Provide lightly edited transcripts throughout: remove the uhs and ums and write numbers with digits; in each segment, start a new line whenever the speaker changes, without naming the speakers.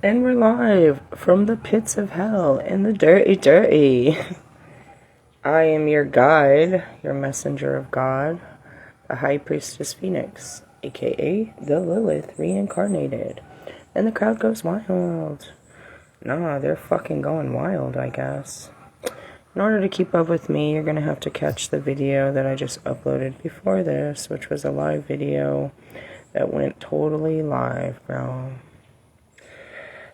And we're live from the pits of hell in the dirty, dirty. I am your guide, your messenger of God, the High Priestess Phoenix, aka the Lilith reincarnated. And the crowd goes wild. Nah, they're fucking going wild, I guess. In order to keep up with me, you're gonna have to catch the video that I just uploaded before this, which was a live video that went totally live, bro.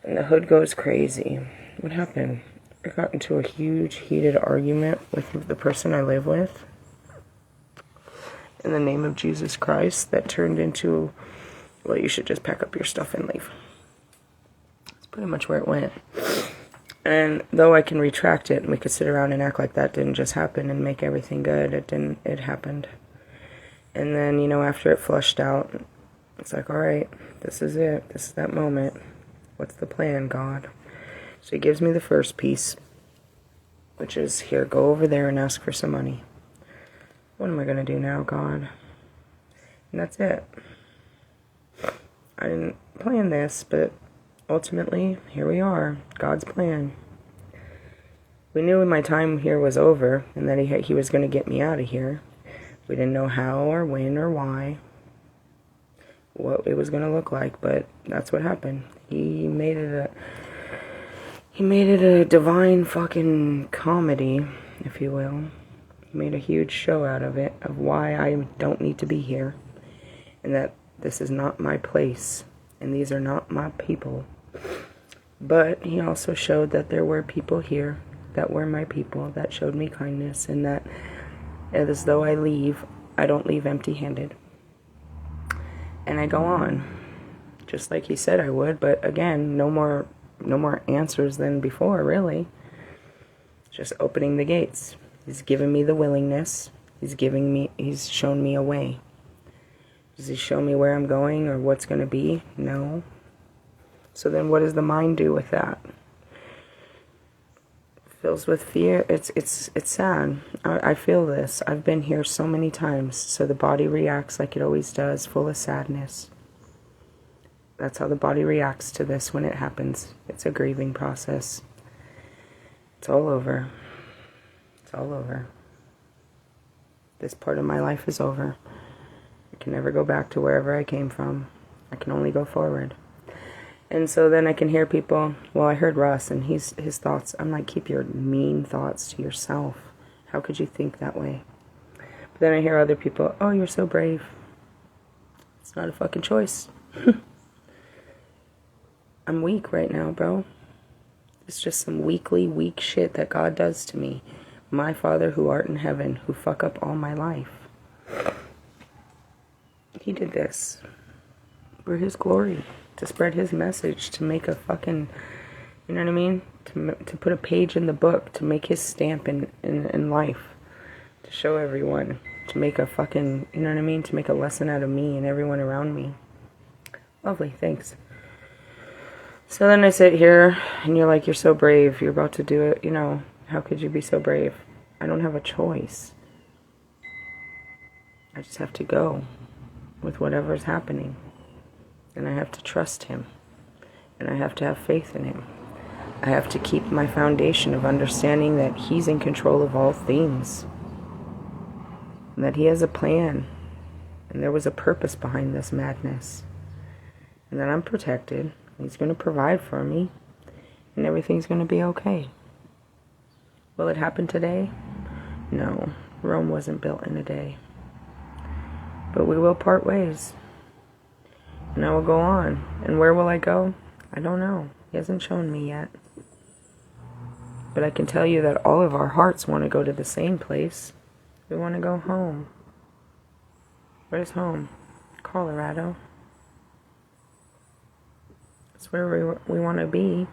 And the hood goes crazy. What happened? I got into a huge, heated argument with the person I live with in the name of Jesus Christ that turned into, well, you should just pack up your stuff and leave. That's pretty much where it went. And though I can retract it and we could sit around and act like that didn't just happen and make everything good, it didn't. It happened. And then, you know, after it flushed out, it's like, all right, this is it. This is that moment. What's the plan, God? So he gives me the first piece, which is, here, go over there and ask for some money. What am I going to do now, God? And that's it. I didn't plan this, but ultimately, here we are. God's plan. We knew my time here was over and that he was going to get me out of here. We didn't know how or when or why, what it was going to look like, but that's what happened. He made it a divine fucking comedy, if you will. He made a huge show out of it, of why I don't need to be here, and that this is not my place, and these are not my people. But he also showed that there were people here that were my people, that showed me kindness, and that as though I leave, I don't leave empty-handed. And I go on, just like he said I would, but again, no more answers than before, really. Just opening the gates. He's given me the willingness. He's shown me a way. Does he show me where I'm going or what's going to be? No. So then what does the mind do with that? Fills with fear. It's sad. I feel this. I've been here so many times. So the body reacts like it always does, full of sadness. That's how the body reacts to this when it happens. It's a grieving process. It's all over. It's all over. This part of my life is over. I can never go back to wherever I came from. I can only go forward. And so then I can hear people, well, I heard Russ and his thoughts. I'm like, keep your mean thoughts to yourself. How could you think that way? But then I hear other people, oh, you're so brave. It's not a fucking choice. I'm weak right now, bro. It's just some weak shit that God does to me. My Father who art in heaven, who fuck up all my life. He did this for his glory, to spread his message, to make a fucking, you know what I mean? To put a page in the book, to make his stamp in life, to show everyone, to make a fucking, you know what I mean? To make a lesson out of me and everyone around me. Lovely, thanks. So then I sit here, and you're like, you're so brave, you're about to do it, you know, how could you be so brave? I don't have a choice. I just have to go with whatever's happening. And I have to trust him. And I have to have faith in him. I have to keep my foundation of understanding that he's in control of all things. And that he has a plan. And there was a purpose behind this madness. And that I'm protected. He's going to provide for me, and everything's going to be okay. Will it happen today? No, Rome wasn't built in a day. But we will part ways, and I will go on. And where will I go? I don't know. He hasn't shown me yet. But I can tell you that all of our hearts want to go to the same place. We want to go home. Where's home? Colorado. It's where we want to be.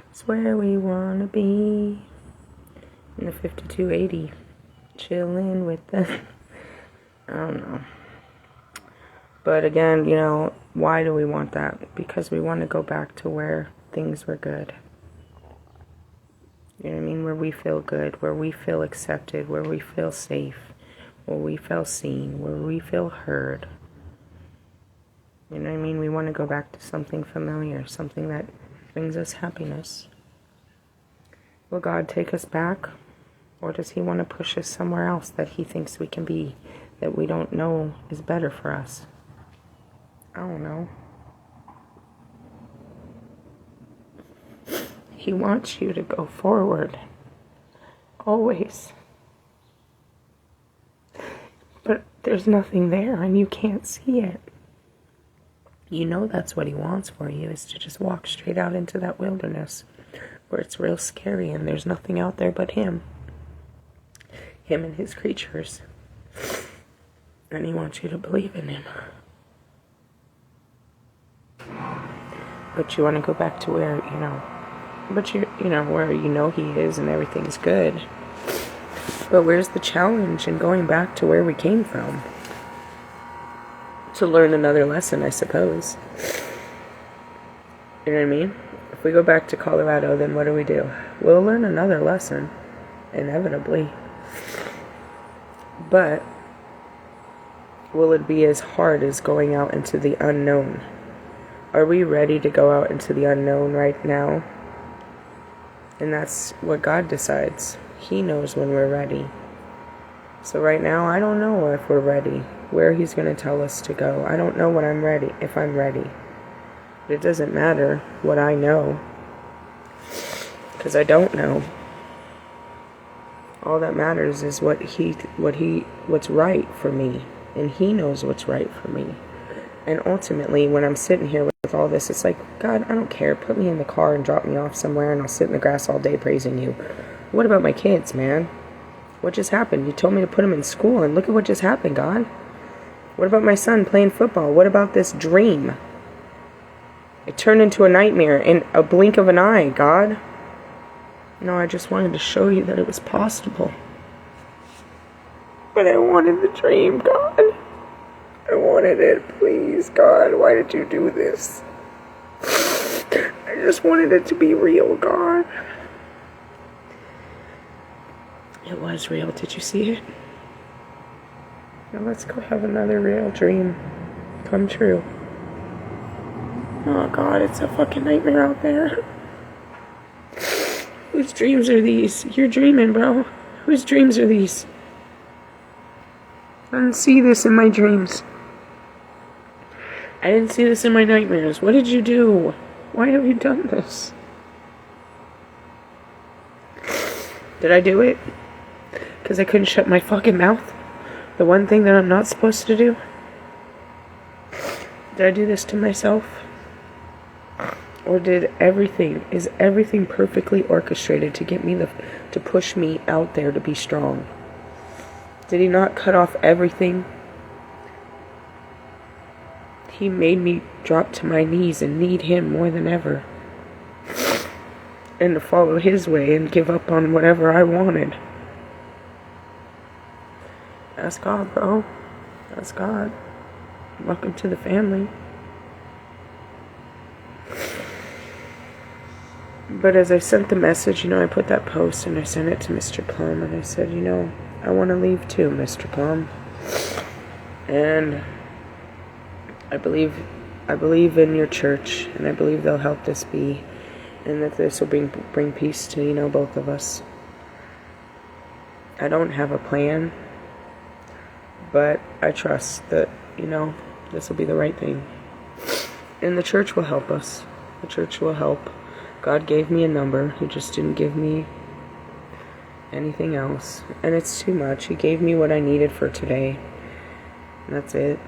It's where we want to be. In the 5280. Chilling with the... I don't know. But again, you know, why do we want that? Because we want to go back to where things were good. You know what I mean? Where we feel good. Where we feel accepted. Where we feel safe. Where we feel seen. Where we feel heard. You know what I mean? We want to go back to something familiar, something that brings us happiness. Will God take us back? Or does he want to push us somewhere else that he thinks we can be, that we don't know is better for us? I don't know. He wants you to go forward. Always. But there's nothing there and you can't see it. You know that's what he wants for you, is to just walk straight out into that wilderness where it's real scary and there's nothing out there but him. Him and his creatures. And he wants you to believe in him. But you want to go back to where, where you know he is and everything's good. But where's the challenge in going back to where we came from? To learn another lesson, I suppose. You know what I mean? If we go back to Colorado, then what do? We'll learn another lesson, inevitably. But will it be as hard as going out into the unknown? Are we ready to go out into the unknown right now? And that's what God decides. He knows when we're ready. So right now, I don't know if we're ready, where he's going to tell us to go. I don't know when I'm ready, if I'm ready. But it doesn't matter what I know, because I don't know. All that matters is what's right for me, and he knows what's right for me. And ultimately, when I'm sitting here with all this, it's like, God, I don't care. Put me in the car and drop me off somewhere, and I'll sit in the grass all day praising you. What about my kids, man? What just happened? You told me to put them in school, and look at what just happened, God. What about my son playing football? What about this dream? It turned into a nightmare in a blink of an eye, God. No, I just wanted to show you that it was possible. But I wanted the dream, God. I wanted it. Please, God, why did you do this? I just wanted it to be real, God. It was real. Did you see it? Now let's go have another real dream come true. Oh, God, it's a fucking nightmare out there. Whose dreams are these? You're dreaming, bro. Whose dreams are these? I didn't see this in my dreams. I didn't see this in my nightmares. What did you do? Why have you done this? Did I do it? Because I couldn't shut my fucking mouth? The one thing that I'm not supposed to do? Did I do this to myself? Or is everything perfectly orchestrated to get me to push me out there to be strong? Did he not cut off everything? He made me drop to my knees and need him more than ever. And to follow his way and give up on whatever I wanted. Ask God, bro. Ask God. Welcome to the family. But as I sent the message, I put that post and I sent it to Mr. Plum and I said, I want to leave too, Mr. Plum. And I believe in your church, and I believe they'll help this be, and that this will bring peace to, both of us. I don't have a plan, but I trust that, this will be the right thing. And the church will help us. The church will help. God gave me a number. He just didn't give me anything else. And it's too much. He gave me what I needed for today. And that's it.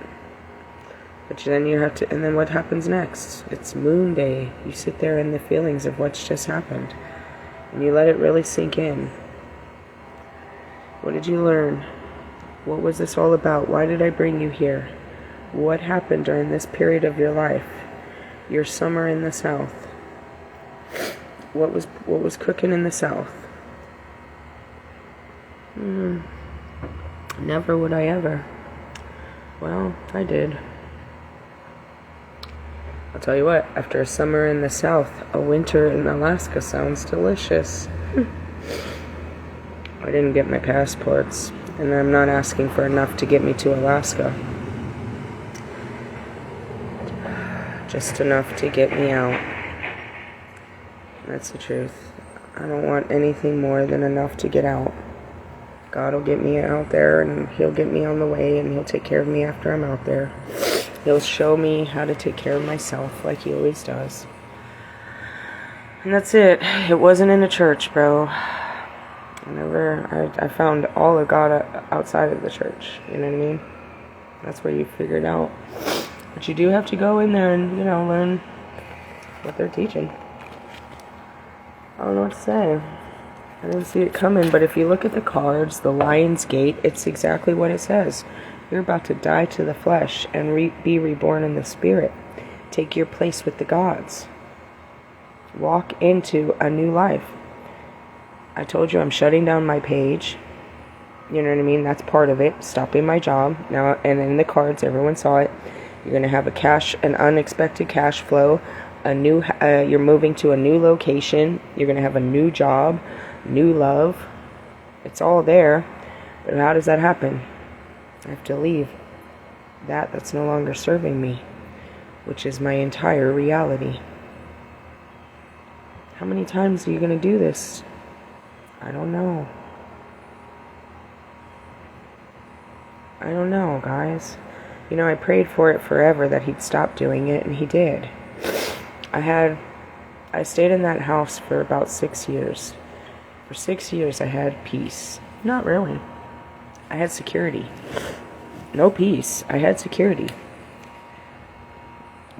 But then and then what happens next? It's Moon Day. You sit there in the feelings of what's just happened. And you let it really sink in. What did you learn? What was this all about? Why did I bring you here? What happened during this period of your life? Your summer in the South. What was cooking in the South? Never would I ever. Well, I did. I'll tell you what, after a summer in the South, a winter in Alaska sounds delicious. I didn't get my passports, and I'm not asking for enough to get me to Alaska. Just enough to get me out. That's the truth. I don't want anything more than enough to get out. God will get me out there, and he'll get me on the way, and he'll take care of me after I'm out there. He'll show me how to take care of myself like he always does. And that's it. It wasn't in a church, bro. I found all of God outside of the church. You know what I mean? That's where you figure it out. But you do have to go in there and, learn what they're teaching. I don't know what to say. I didn't see it coming, but if you look at the cards, the Lion's Gate, it's exactly what it says. You're about to die to the flesh and be reborn in the spirit. Take your place with the gods. Walk into a new life. I told you I'm shutting down my page. You know what I mean? That's part of it. Stopping my job. Now, and in the cards, everyone saw it. You're going to have an unexpected cash flow. You're moving to a new location. You're going to have a new job, new love. It's all there. But how does that happen? I have to leave that's no longer serving me, which is my entire reality. How many times are you going to do this? I don't know. I don't know, guys. I prayed for it forever that he'd stop doing it, and he did. I stayed in that house for about 6 years. For 6 years, I had peace. Not really. I had security. No peace. I had security.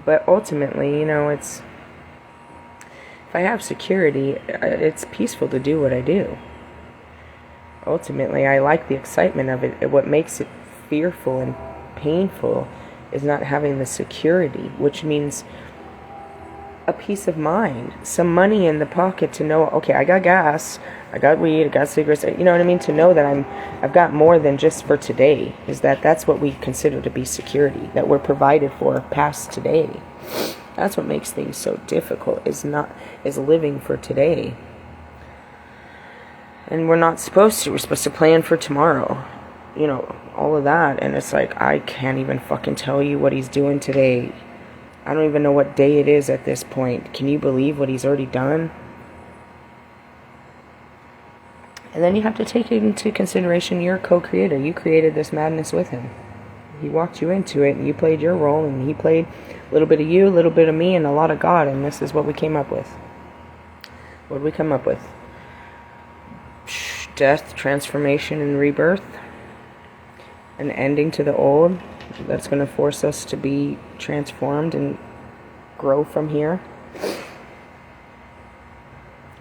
But ultimately, if I have security, it's peaceful to do what I do. Ultimately, I like the excitement of it. What makes it fearful and painful is not having the security, which means a peace of mind, some money in the pocket to know, okay, I got gas, I got weed, I got cigarettes, you know what I mean? To know that I've got more than just for today. That's what we consider to be security, that we're provided for past today. That's what makes things so difficult, is living for today. And we're not supposed to. We're supposed to plan for tomorrow. All of that. And it's like, I can't even fucking tell you what he's doing today. I don't even know what day it is at this point. Can you believe what he's already done? And then you have to take into consideration you're a co-creator. You created this madness with him. He walked you into it, and you played your role, and he played a little bit of you, a little bit of me, and a lot of God, and this is what we came up with. What did we come up with? Death, transformation, and rebirth. An ending to the old that's going to force us to be transformed and grow from here.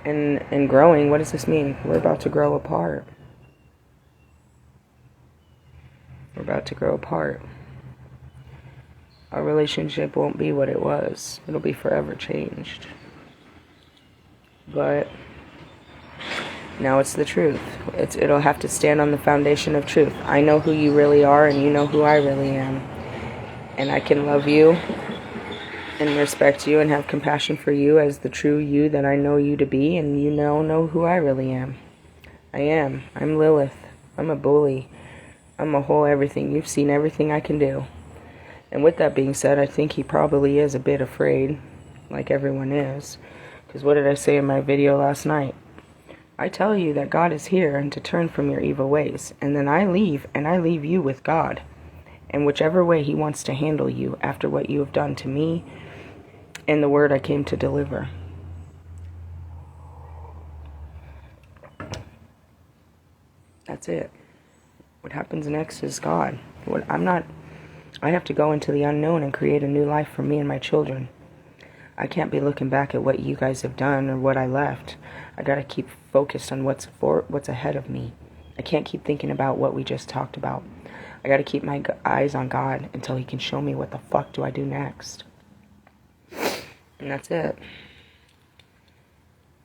And growing, what does this mean? We're about to grow apart. We're about to grow apart. Our relationship won't be what it was. It'll be forever changed. But now it's the truth. It'll have to stand on the foundation of truth. I know who you really are, and you know who I really am. And I can love you and respect you and have compassion for you as the true you that I know you to be, and you now know who I really am. I am. I'm Lilith. I'm a bully. I'm a whole everything. You've seen everything I can do. And with that being said, I think he probably is a bit afraid, like everyone is. Because what did I say in my video last night? I tell you that God is here and to turn from your evil ways. And then I leave, and I leave you with God. And whichever way he wants to handle you after what you have done to me and the word I came to deliver. That's it. What happens next is God. I have to go into the unknown and create a new life for me and my children. I can't be looking back at what you guys have done or what I left. I gotta keep focused on what's ahead of me. I can't keep thinking about what we just talked about. I gotta keep my eyes on God until he can show me what the fuck do I do next. And that's it.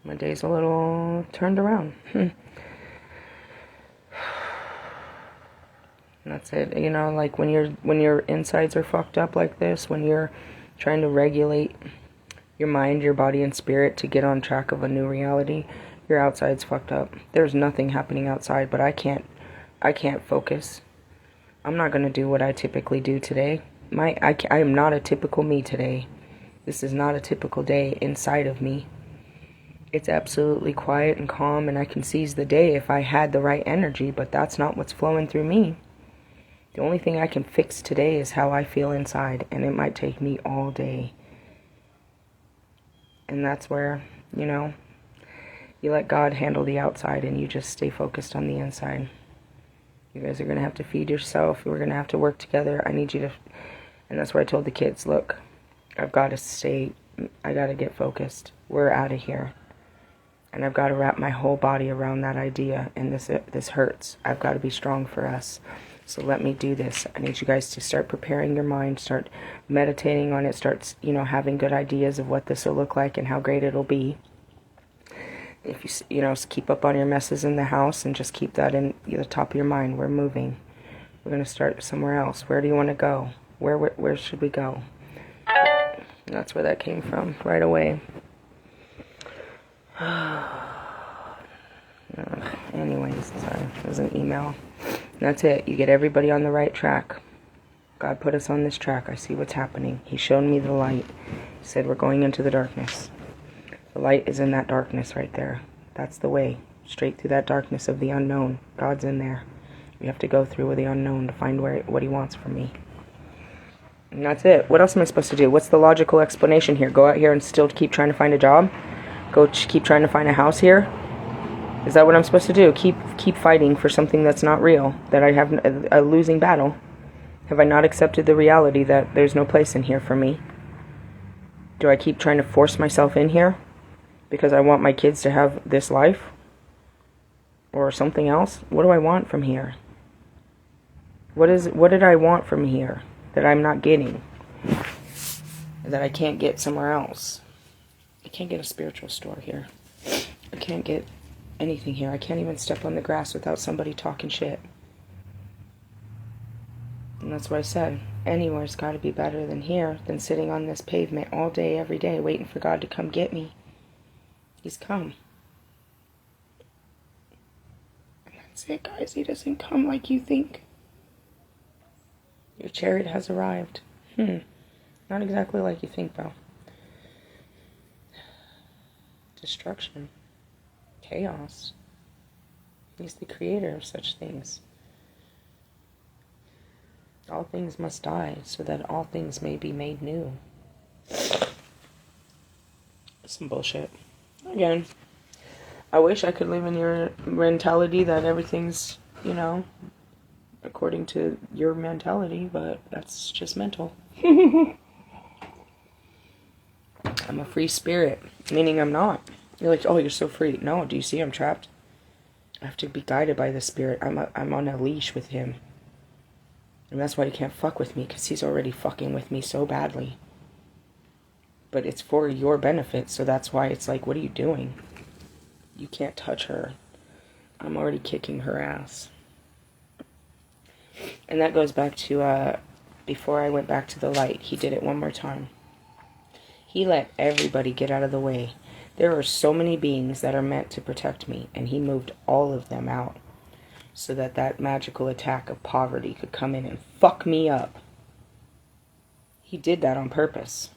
My day's a little turned around. And that's it. Like when your insides are fucked up like this, when you're trying to regulate your mind, your body, and spirit to get on track of a new reality, your outside's fucked up. There's nothing happening outside, but I can't focus. I'm not going to do what I typically do today. I am not a typical me today. This is not a typical day inside of me. It's absolutely quiet and calm, and I can seize the day if I had the right energy, but that's not what's flowing through me. The only thing I can fix today is how I feel inside, and it might take me all day. And that's where, you know, you let God handle the outside and you just stay focused on the inside. You guys are going to have to feed yourself. We're going to have to work together. I need you to, and that's where I told the kids, look, I've got to stay, I got to get focused. We're out of here. And I've got to wrap my whole body around that idea, and this hurts. I've got to be strong for us. So let me do this. I need you guys to start preparing your mind, start meditating on it, start, you know, having good ideas of what this will look like and how great it'll be. If you know, keep up on your messes in the house and just keep that in the top of your mind. We're moving. We're going to start somewhere else. Where do you want to go? Where should we go? And that's where that came from right away. Anyways, sorry, it was an email. That's it. You get everybody on the right track. God put us on this track. I see what's happening. He showed me the light. He said we're going into the darkness. The light is in that darkness right there. That's the way. Straight through that darkness of the unknown. God's in there. We have to go through with the unknown to find what he wants from me. And that's it. What else am I supposed to do? What's the logical explanation here? Go out here and still keep trying to find a job? Go keep trying to find a house here? Is that what I'm supposed to do? Keep fighting for something that's not real? That I have a losing battle? Have I not accepted the reality that there's no place in here for me? Do I keep trying to force myself in here? Because I want my kids to have this life? Or something else? What do I want from here? What did I want from here that I'm not getting? That I can't get somewhere else? I can't get a spiritual store here. I can't get anything here. I can't even step on the grass without somebody talking shit. And that's what I said. Anywhere's got to be better than here, than sitting on this pavement all day, every day, waiting for God to come get me. He's come. And that's it, guys. He doesn't come like you think. Your chariot has arrived. Not exactly like you think, though. Destruction. Chaos. He's the creator of such things. All things must die, so that all things may be made new. Some bullshit. Again, I wish I could live in your mentality that everything's, you know, according to your mentality, but that's just mental. I'm a free spirit, meaning I'm not. You're like, oh, you're so free. No, do you see I'm trapped? I have to be guided by the spirit. I'm on a leash with him. And that's why he can't fuck with me, because he's already fucking with me so badly. But it's for your benefit, so that's why it's like, what are you doing? You can't touch her. I'm already kicking her ass. And that goes back to, before I went back to the light, he did it one more time. He let everybody get out of the way. There are so many beings that are meant to protect me, and he moved all of them out so that that magical attack of poverty could come in and fuck me up. He did that on purpose.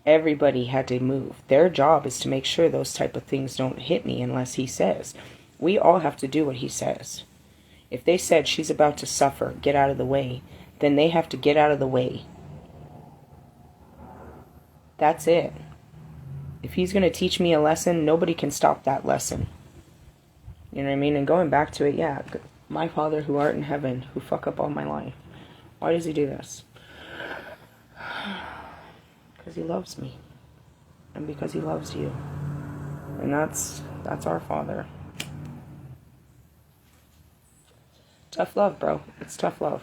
Everybody had to move. Their job is to make sure those type of things don't hit me unless he says. We all have to do what he says. If they said she's about to suffer, get out of the way, then they have to get out of the way. That's it. If he's going to teach me a lesson, nobody can stop that lesson. You know what I mean? And going back to it, yeah, my Father who art in heaven, who fuck up all my life. Why does he do this? Because he loves me. And because he loves you. And that's our Father. Tough love, bro. It's tough love.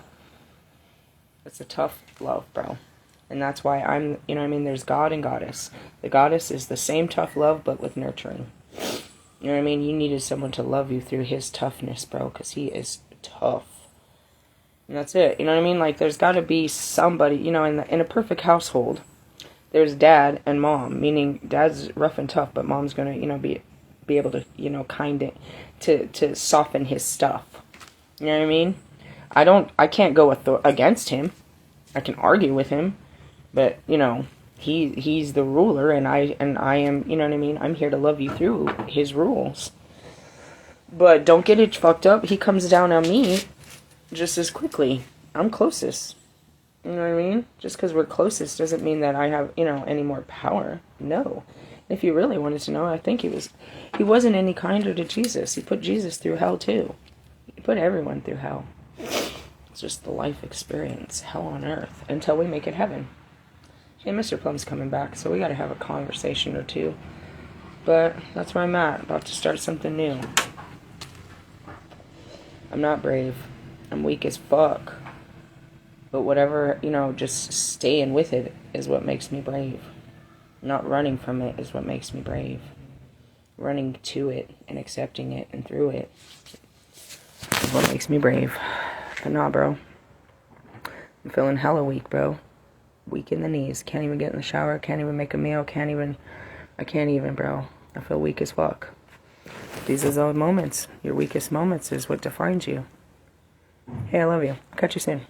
It's a tough love, bro. And that's why I'm, you know what I mean, there's God and Goddess. The Goddess is the same tough love, but with nurturing. You know what I mean? You needed someone to love you through his toughness, bro, because he is tough. And that's it. You know what I mean? Like, there's got to be somebody, you know, in a perfect household, there's dad and mom, meaning dad's rough and tough, but mom's going to, you know, be able to, you know, to soften his stuff. You know what I mean? I can't go against him. I can argue with him. But, you know, He's the ruler, and I am, you know what I mean? I'm here to love you through his rules. But don't get it fucked up. He comes down on me just as quickly. I'm closest. You know what I mean? Just because we're closest doesn't mean that I have, any more power. No. If you really wanted to know, I think he wasn't any kinder to Jesus. He put Jesus through hell too. He put everyone through hell. It's just the life experience, hell on earth, until we make it heaven. Hey, Mr. Plum's coming back, so we got to have a conversation or two. But that's where I'm at, about to start something new. I'm not brave. I'm weak as fuck. But whatever, just staying with it is what makes me brave. Not running from it is what makes me brave. Running to it and accepting it and through it is what makes me brave. But nah, bro. I'm feeling hella weak, bro. Weak in the knees. Can't even get in the shower. Can't even make a meal. I can't even, bro. I feel weak as fuck. These are those moments. Your weakest moments is what defines you. Hey, I love you. Catch you soon.